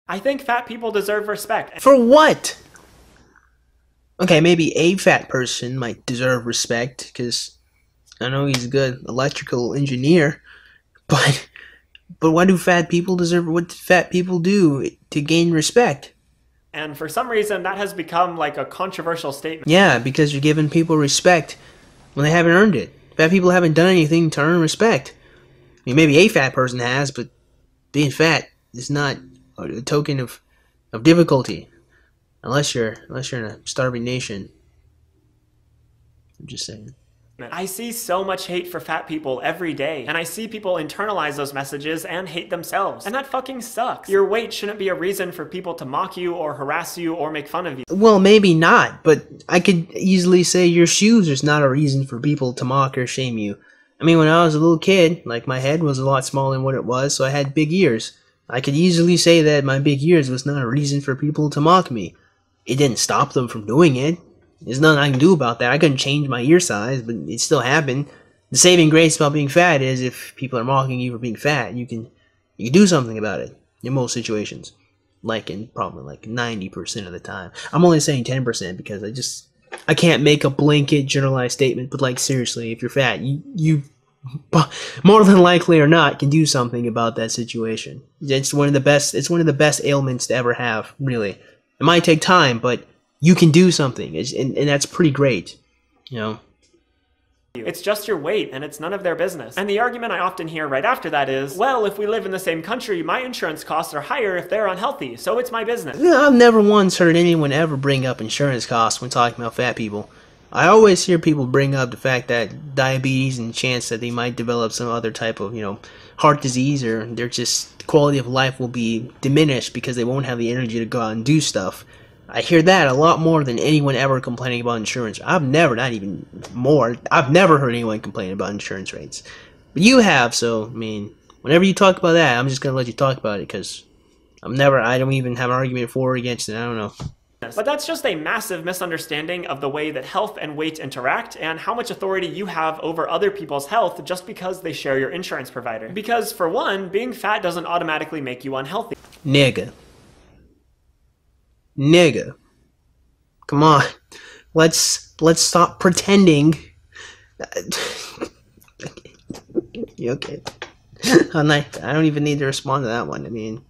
I think fat people deserve respect. For what? Okay, maybe a fat person might deserve respect, because I know he's a good electrical engineer, but why do fat people deserve, what do fat people do to gain respect? And for some reason, that has become like a controversial statement. Yeah, because you're giving people respect when they haven't earned it. Fat people haven't done anything to earn respect. I mean, maybe a fat person has, but being fat is not a token of difficulty. Unless you're in a starving nation. I'm just saying. I see so much hate for fat people every day, and I see people internalize those messages and hate themselves, and that fucking sucks. Your weight shouldn't be a reason for people to mock you or harass you or make fun of you. Well, maybe not, but I could easily say your shoes is not a reason for people to mock or shame you. I mean, when I was a little kid, like, my head was a lot smaller than what it was, so I had big ears. I could easily say that my big ears was not a reason for people to mock me. It didn't stop them from doing it. There's nothing I can do about that. I couldn't change my ear size, but it still happened. The saving grace about being fat is if people are mocking you for being fat, you can do something about it in most situations. Like in probably like 90% of the time. I'm only saying 10% because I can't make a blanket generalized statement, but like seriously, if you're fat, you more than likely or not can do something about that situation. It's one of the best ailments to ever have, really. It might take time, but you can do something, and that's pretty great, you know. It's just your weight, and it's none of their business. And the argument I often hear right after that is, well, if we live in the same country, my insurance costs are higher if they're unhealthy, so it's my business. I've never once heard anyone ever bring up insurance costs when talking about fat people. I always hear people bring up the fact that diabetes and the chance that they might develop some other type of, heart disease, or their just quality of life will be diminished because they won't have the energy to go out and do stuff. I hear that a lot more than anyone ever complaining about insurance. I've never heard anyone complain about insurance rates. But you have, so, I mean, whenever you talk about that, I'm just going to let you talk about it, because I don't even have an argument for or against it. I don't know. But that's just a massive misunderstanding of the way that health and weight interact, and how much authority you have over other people's health just because they share your insurance provider. Because, for one, being fat doesn't automatically make you unhealthy. Nigga. Come on. Let's stop pretending. You okay? I don't even need to respond to that one. I mean,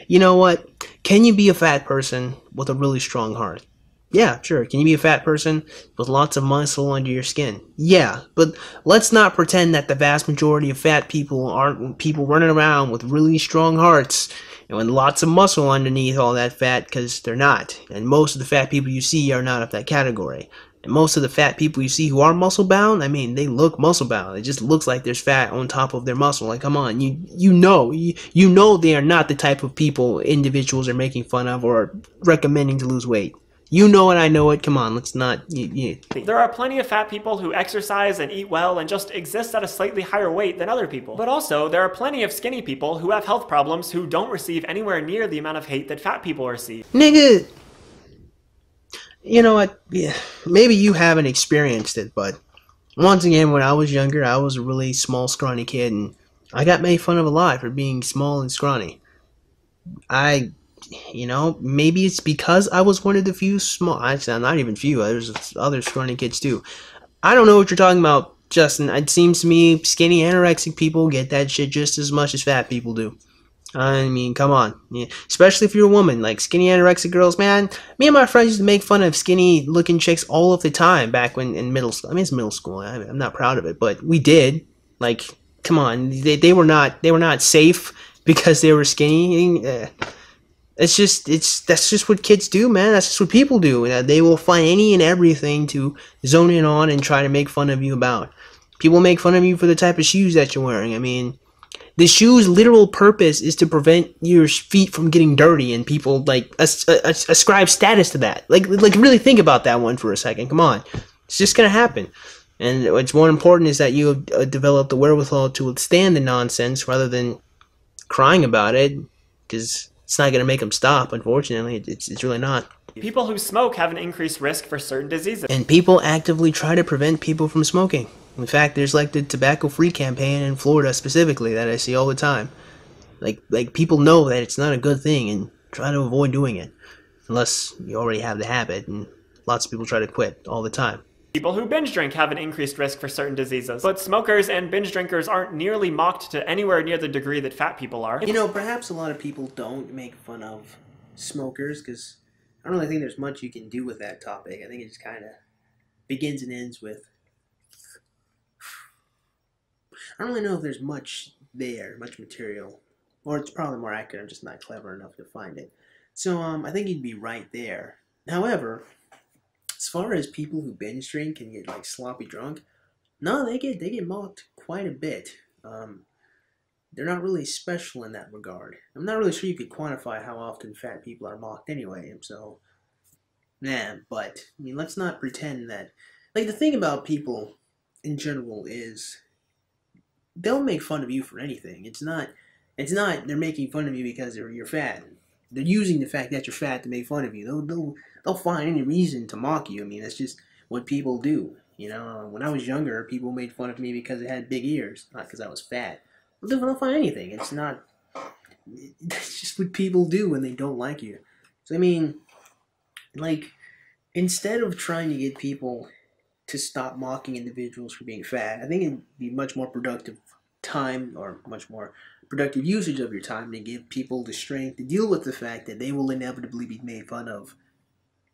you know what? Can you be a fat person with a really strong heart? Yeah, sure. Can you be a fat person with lots of muscle under your skin? Yeah, but let's not pretend that the vast majority of fat people aren't people running around with really strong hearts and with lots of muscle underneath all that fat, because they're not. And most of the fat people you see are not of that category. And most of the fat people you see who are muscle-bound, I mean, they look muscle-bound. It just looks like there's fat on top of their muscle. Like, come on, you know they are not the type of people individuals are making fun of or recommending to lose weight. You know it, I know it. Come on, let's not... There are plenty of fat people who exercise and eat well and just exist at a slightly higher weight than other people. But also, there are plenty of skinny people who have health problems who don't receive anywhere near the amount of hate that fat people receive. Nigga! You know what? Yeah, maybe you haven't experienced it, but once again, when I was younger, I was a really small, scrawny kid, and I got made fun of a lot for being small and scrawny. Maybe it's because I was one of the few small... Actually, not even few. There's other scrawny kids, too. I don't know what you're talking about, Justin. It seems to me skinny anorexic people get that shit just as much as fat people do. I mean, come on. Yeah. Especially if you're a woman. Like, skinny anorexic girls, man. Me and my friends used to make fun of skinny-looking chicks all of the time back when in middle school. I mean, it's middle school. I'm not proud of it, but we did. Like, come on. They were not safe because they were skinny. That's just what kids do, man. That's just what people do. They will find any and everything to zone in on and try to make fun of you about. People make fun of you for the type of shoes that you're wearing. I mean, the shoe's literal purpose is to prevent your feet from getting dirty, and people like ascribe status to that. Like really think about that one for a second. Come on, it's just gonna happen. And what's more important is that you have developed the wherewithal to withstand the nonsense rather than crying about it, because it's not going to make them stop, unfortunately. It's really not. People who smoke have an increased risk for certain diseases. And people actively try to prevent people from smoking. In fact, there's like the tobacco-free campaign in Florida specifically that I see all the time. Like people know that it's not a good thing and try to avoid doing it. Unless you already have the habit, and lots of people try to quit all the time. People who binge drink have an increased risk for certain diseases, but smokers and binge drinkers aren't nearly mocked to anywhere near the degree that fat people are. You know, perhaps a lot of people don't make fun of smokers, because I don't really think there's much you can do with that topic. I think it just kind of begins and ends with... I don't really know if there's much there, much material. Or it's probably more accurate, I'm just not clever enough to find it. So, I think you'd be right there. However, as far as people who binge drink and get, like, sloppy drunk, no, they get mocked quite a bit. They're not really special in that regard. I'm not really sure you could quantify how often fat people are mocked anyway, so... Nah, but, I mean, let's not pretend that... Like, the thing about people, in general, is... They'll make fun of you for anything. It's not they're making fun of you because you're fat. They're using the fact that you're fat to make fun of you. They'll find any reason to mock you. I mean, that's just what people do. You know, when I was younger, people made fun of me because I had big ears, not because I was fat. They'll find anything. It's just what people do when they don't like you. So, I mean, like, instead of trying to get people to stop mocking individuals for being fat, I think it'd be much more productive time, or much more productive usage of your time, to give people the strength to deal with the fact that they will inevitably be made fun of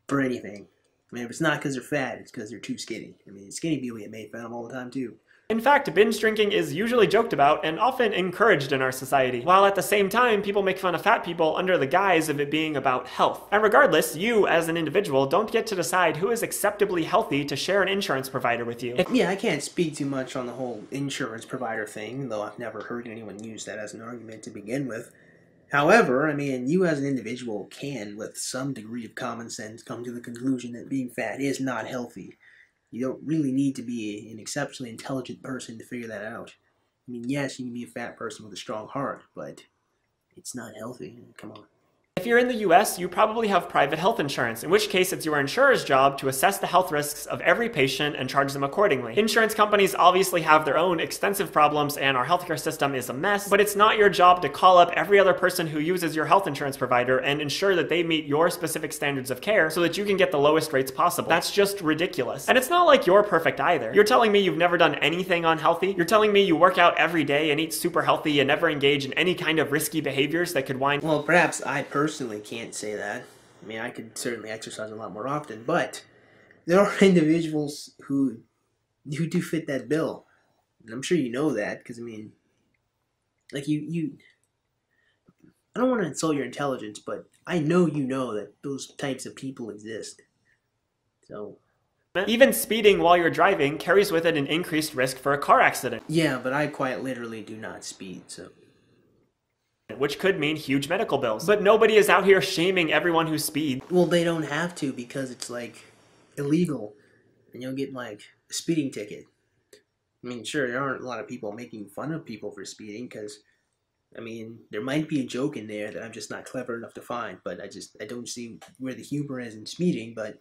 for anything. I mean, if it's not because they're fat, it's because they're too skinny. I mean, skinny people get made fun of all the time, too. In fact, binge drinking is usually joked about and often encouraged in our society, while at the same time people make fun of fat people under the guise of it being about health. And regardless, you as an individual don't get to decide who is acceptably healthy to share an insurance provider with you. Yeah, I can't speak too much on the whole insurance provider thing, though I've never heard anyone use that as an argument to begin with. However, I mean, you as an individual can, with some degree of common sense, come to the conclusion that being fat is not healthy. You don't really need to be an exceptionally intelligent person to figure that out. I mean, yes, you can be a fat person with a strong heart, but it's not healthy. Come on. If you're in the US, you probably have private health insurance, in which case it's your insurer's job to assess the health risks of every patient and charge them accordingly. Insurance companies obviously have their own extensive problems and our healthcare system is a mess, but it's not your job to call up every other person who uses your health insurance provider and ensure that they meet your specific standards of care so that you can get the lowest rates possible. That's just ridiculous. And it's not like you're perfect either. You're telling me you've never done anything unhealthy? You're telling me you work out every day and eat super healthy and never engage in any kind of risky behaviors that could wind... Well, perhaps I personally can't say that. I mean, I could certainly exercise a lot more often, but there are individuals who do fit that bill. And I'm sure you know that, because, I mean, like, I don't want to insult your intelligence, but I know you know that those types of people exist. So... Even speeding while you're driving carries with it an increased risk for a car accident. Yeah, but I quite literally do not speed, so... Which could mean huge medical bills. But nobody is out here shaming everyone who speeds. Well, they don't have to, because it's, like, illegal. And you'll get, like, a speeding ticket. I mean, sure, there aren't a lot of people making fun of people for speeding, because, I mean, there might be a joke in there that I'm just not clever enough to find, but I don't see where the humor is in speeding, but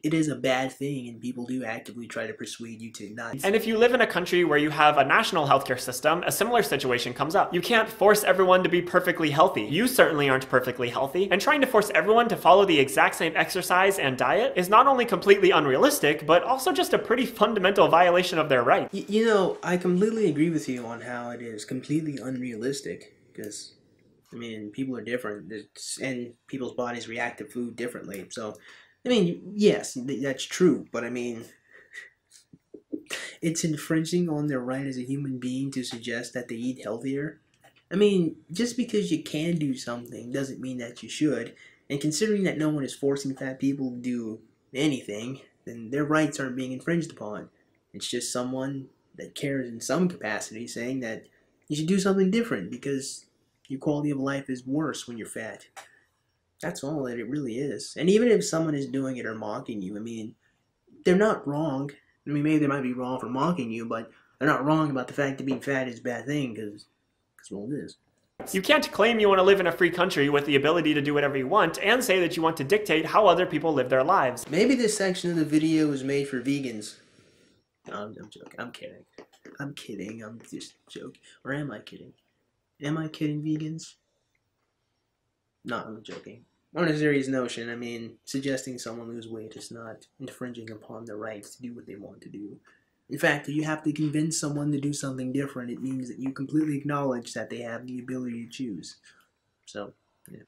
it is a bad thing, and people do actively try to persuade you to not. And if you live in a country where you have a national healthcare system, a similar situation comes up. You can't force everyone to be perfectly healthy. You certainly aren't perfectly healthy, and trying to force everyone to follow the exact same exercise and diet is not only completely unrealistic, but also just a pretty fundamental violation of their rights. You know, I completely agree with you on how it is completely unrealistic, because, I mean, people are different, and people's bodies react to food differently, so... I mean, yes, that's true, but I mean, it's infringing on their right as a human being to suggest that they eat healthier. I mean, just because you can do something doesn't mean that you should, and considering that no one is forcing fat people to do anything, then their rights aren't being infringed upon. It's just someone that cares in some capacity saying that you should do something different because your quality of life is worse when you're fat. That's all that it really is. And even if someone is doing it or mocking you, I mean, they're not wrong. I mean, maybe they might be wrong for mocking you, but they're not wrong about the fact that being fat is a bad thing, because well, it is. You can't claim you want to live in a free country with the ability to do whatever you want and say that you want to dictate how other people live their lives. Maybe this section of the video was made for vegans. No, I'm joking. I'm kidding. I'm kidding. I'm just joking. Or am I kidding? Am I kidding, vegans? No, I'm joking. On a serious notion, I mean, suggesting someone lose weight is not infringing upon their rights to do what they want to do. In fact, if you have to convince someone to do something different, it means that you completely acknowledge that they have the ability to choose. So, yeah.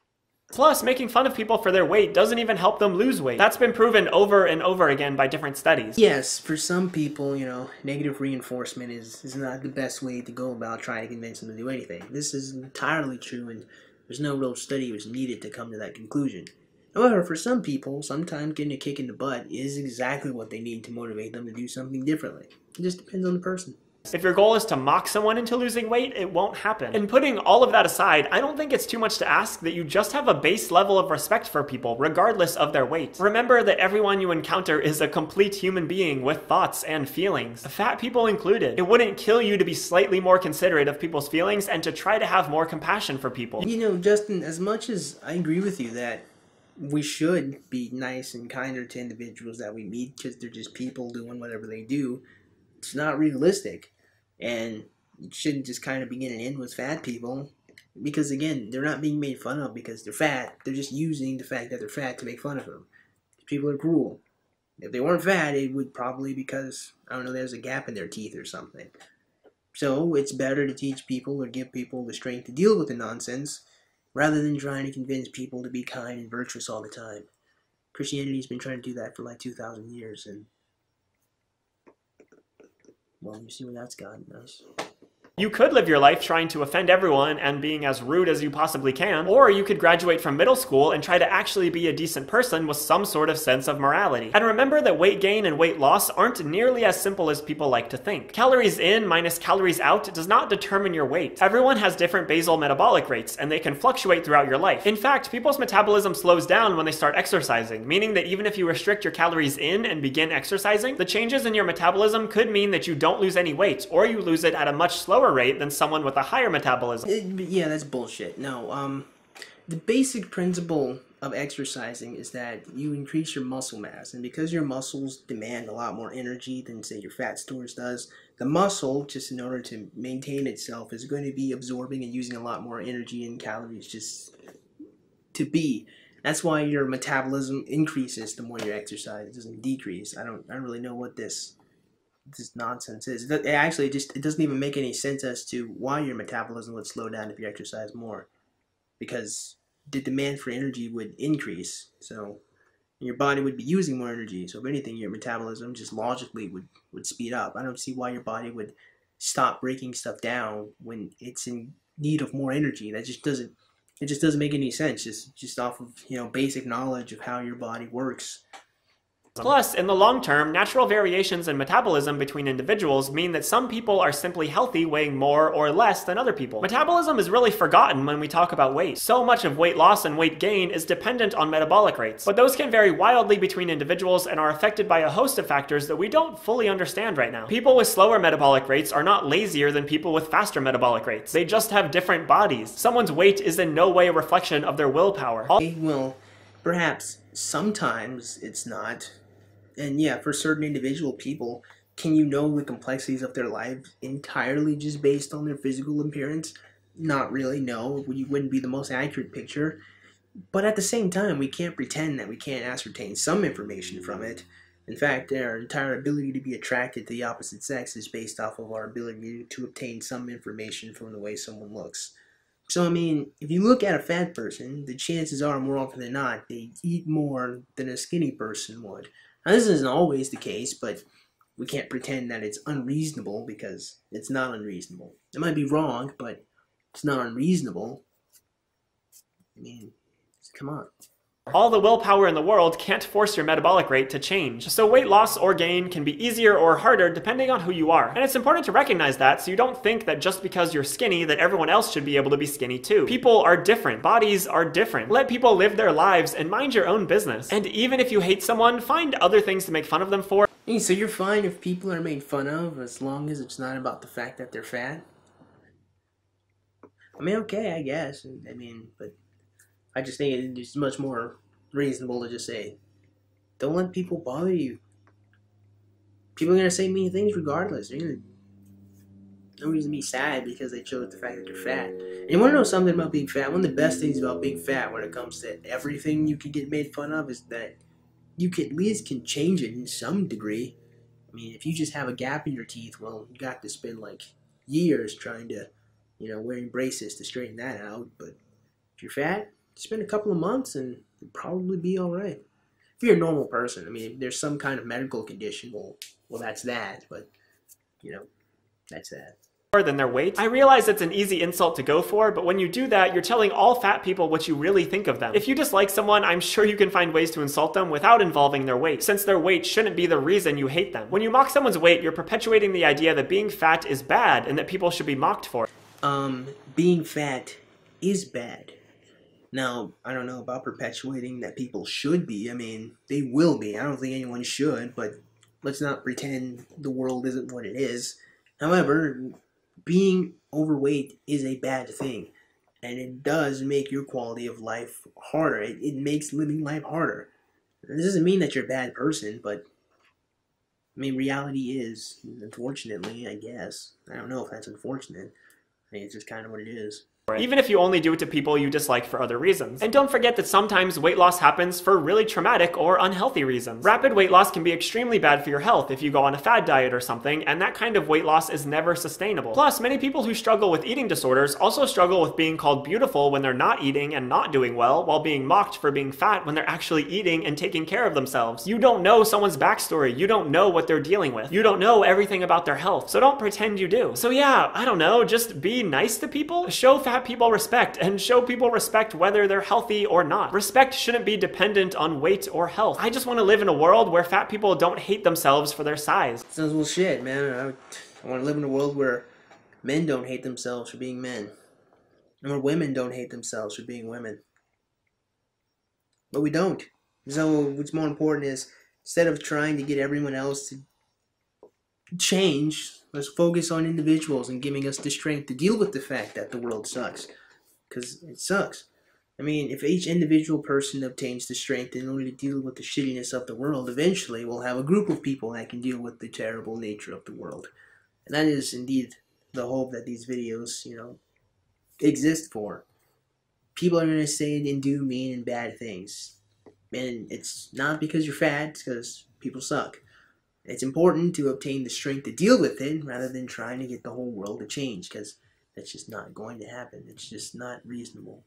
Plus, making fun of people for their weight doesn't even help them lose weight. That's been proven over and over again by different studies. Yes, for some people, negative reinforcement is not the best way to go about trying to convince them to do anything. This is entirely true, and there's no real study was needed to come to that conclusion. However, for some people, sometimes getting a kick in the butt is exactly what they need to motivate them to do something differently. It just depends on the person. If your goal is to mock someone into losing weight, it won't happen. And putting all of that aside, I don't think it's too much to ask that you just have a base level of respect for people, regardless of their weight. Remember that everyone you encounter is a complete human being with thoughts and feelings, fat people included. It wouldn't kill you to be slightly more considerate of people's feelings and to try to have more compassion for people. Justin, as much as I agree with you that we should be nice and kinder to individuals that we meet because they're just people doing whatever they do, it's not realistic. And it shouldn't just kind of begin and end with fat people. Because again, they're not being made fun of because they're fat. They're just using the fact that they're fat to make fun of them. People are cruel. If they weren't fat, it would probably because, I don't know, there's a gap in their teeth or something. So it's better to teach people or give people the strength to deal with the nonsense rather than trying to convince people to be kind and virtuous all the time. Christianity's been trying to do that for like 2,000 years, and well, you see where that's gotten us. You could live your life trying to offend everyone and being as rude as you possibly can, or you could graduate from middle school and try to actually be a decent person with some sort of sense of morality. And remember that weight gain and weight loss aren't nearly as simple as people like to think. Calories in minus calories out does not determine your weight. Everyone has different basal metabolic rates, and they can fluctuate throughout your life. In fact, people's metabolism slows down when they start exercising, meaning that even if you restrict your calories in and begin exercising, the changes in your metabolism could mean that you don't lose any weight, or you lose it at a much slower rate than someone with a higher metabolism. Yeah, that's bullshit. No, the basic principle of exercising is that you increase your muscle mass, and because your muscles demand a lot more energy than, say, your fat stores does, the muscle, just in order to maintain itself, is going to be absorbing and using a lot more energy and calories just to be. That's why your metabolism increases the more you exercise. It doesn't decrease. I don't really know what this nonsense is. It doesn't even make any sense as to why your metabolism would slow down if you exercise more, because the demand for energy would increase, so your body would be using more energy. So if anything, your metabolism just logically would speed up. I don't see why your body would stop breaking stuff down when it's in need of more energy. It just doesn't make any sense. Just off of basic knowledge of how your body works. Plus, in the long term, natural variations in metabolism between individuals mean that some people are simply healthy weighing more or less than other people. Metabolism is really forgotten when we talk about weight. So much of weight loss and weight gain is dependent on metabolic rates, but those can vary wildly between individuals and are affected by a host of factors that we don't fully understand right now. People with slower metabolic rates are not lazier than people with faster metabolic rates. They just have different bodies. Someone's weight is in no way a reflection of their willpower. Well, perhaps sometimes it's not. And yeah, for certain individual people, can you know the complexities of their lives entirely just based on their physical appearance? Not really, no. You wouldn't be the most accurate picture. But at the same time, we can't pretend that we can't ascertain some information from it. In fact, our entire ability to be attracted to the opposite sex is based off of our ability to obtain some information from the way someone looks. So, I mean, if you look at a fat person, the chances are, more often than not, they eat more than a skinny person would. Now, this isn't always the case, but we can't pretend that it's unreasonable, because it's not unreasonable. It might be wrong, but it's not unreasonable. I mean, come on. All the willpower in the world can't force your metabolic rate to change. So weight loss or gain can be easier or harder depending on who you are. And it's important to recognize that, so you don't think that just because you're skinny that everyone else should be able to be skinny too. People are different. Bodies are different. Let people live their lives and mind your own business. And even if you hate someone, find other things to make fun of them for. Hey, so you're fine if people are made fun of as long as it's not about the fact that they're fat? I mean, okay, I guess. I mean, but I just think it's much more reasonable to just say, don't let people bother you. People are going to say mean things regardless. No reason to be sad because they chose the fact that you're fat. And you want to know something about being fat? One of the best things about being fat when it comes to everything you can get made fun of is that you can, at least can change it in some degree. I mean, if you just have a gap in your teeth, well, you got to spend like years trying to, wearing braces to straighten that out. But if you're fat, spend a couple of months and you'll probably be all right. If you're a normal person, I mean, if there's some kind of medical condition, well, that's that. But, that's that. Than their weight. I realize it's an easy insult to go for, but when you do that, you're telling all fat people what you really think of them. If you dislike someone, I'm sure you can find ways to insult them without involving their weight, since their weight shouldn't be the reason you hate them. When you mock someone's weight, you're perpetuating the idea that being fat is bad and that people should be mocked for it. Being fat is bad. Now, I don't know about perpetuating that people should be. I mean, they will be. I don't think anyone should, but let's not pretend the world isn't what it is. However, being overweight is a bad thing, and it does make your quality of life harder. It makes living life harder. This doesn't mean that you're a bad person, but I mean, reality is, unfortunately, I guess. I don't know if that's unfortunate. I mean, it's just kind of what it is. Even if you only do it to people you dislike for other reasons. And don't forget that sometimes weight loss happens for really traumatic or unhealthy reasons. Rapid weight loss can be extremely bad for your health if you go on a fad diet or something, and that kind of weight loss is never sustainable. Plus, many people who struggle with eating disorders also struggle with being called beautiful when they're not eating and not doing well, while being mocked for being fat when they're actually eating and taking care of themselves. You don't know someone's backstory. You don't know what they're dealing with. You don't know everything about their health, so don't pretend you do. So yeah, I don't know, just be nice to people. Show fat people respect, and show people respect whether they're healthy or not. Respect shouldn't be dependent on weight or health. I just want to live in a world where fat people don't hate themselves for their size. Sounds bullshit, man. I want to live in a world where men don't hate themselves for being men, and where women don't hate themselves for being women. But we don't. So what's more important is, instead of trying to get everyone else to change, let's focus on individuals and giving us the strength to deal with the fact that the world sucks. Because it sucks. I mean, if each individual person obtains the strength in order to deal with the shittiness of the world, eventually we'll have a group of people that can deal with the terrible nature of the world. And that is indeed the hope that these videos, exist for. People are going to say and do mean and bad things. And it's not because you're fat, it's because people suck. It's important to obtain the strength to deal with it rather than trying to get the whole world to change, because that's just not going to happen. It's just not reasonable.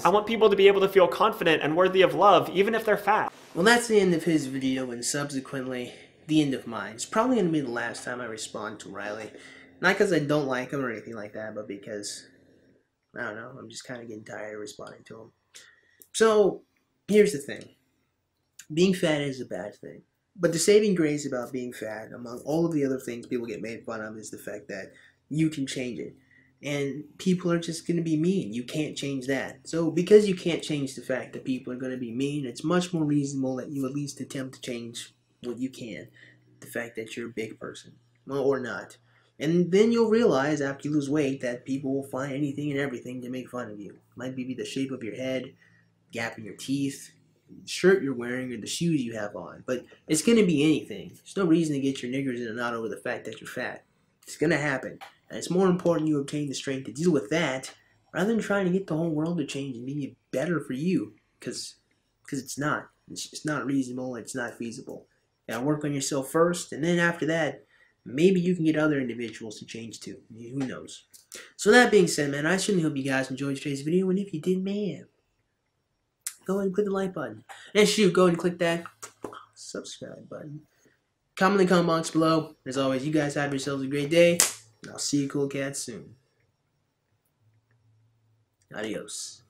I want people to be able to feel confident and worthy of love, even if they're fat. Well, that's the end of his video, and subsequently the end of mine. It's probably going to be the last time I respond to Riley. Not because I don't like him or anything like that, but because, I don't know, I'm just kind of getting tired of responding to him. So, here's the thing. Being fat is a bad thing. But the saving grace about being fat, among all of the other things people get made fun of, is the fact that you can change it. And people are just going to be mean. You can't change that. So because you can't change the fact that people are going to be mean, it's much more reasonable that you at least attempt to change what you can. The fact that you're a big person. Well, or not. And then you'll realize after you lose weight that people will find anything and everything to make fun of you. Might be the shape of your head, gap in your teeth, the shirt you're wearing, or the shoes you have on. But it's going to be anything. There's no reason to get your niggers in a knot over the fact that you're fat. It's going to happen. And it's more important you obtain the strength to deal with that rather than trying to get the whole world to change and be better for you. Because it's not. It's just not reasonable. It's not feasible. You gotta work on yourself first, and then after that, maybe you can get other individuals to change too. Who knows? So that being said, man, I certainly hope you guys enjoyed today's video. And if you did, man, go ahead and click the like button. And shoot, go ahead and click that subscribe button. Comment in the comment box below. As always, you guys have yourselves a great day. And I'll see you cool cats soon. Adios.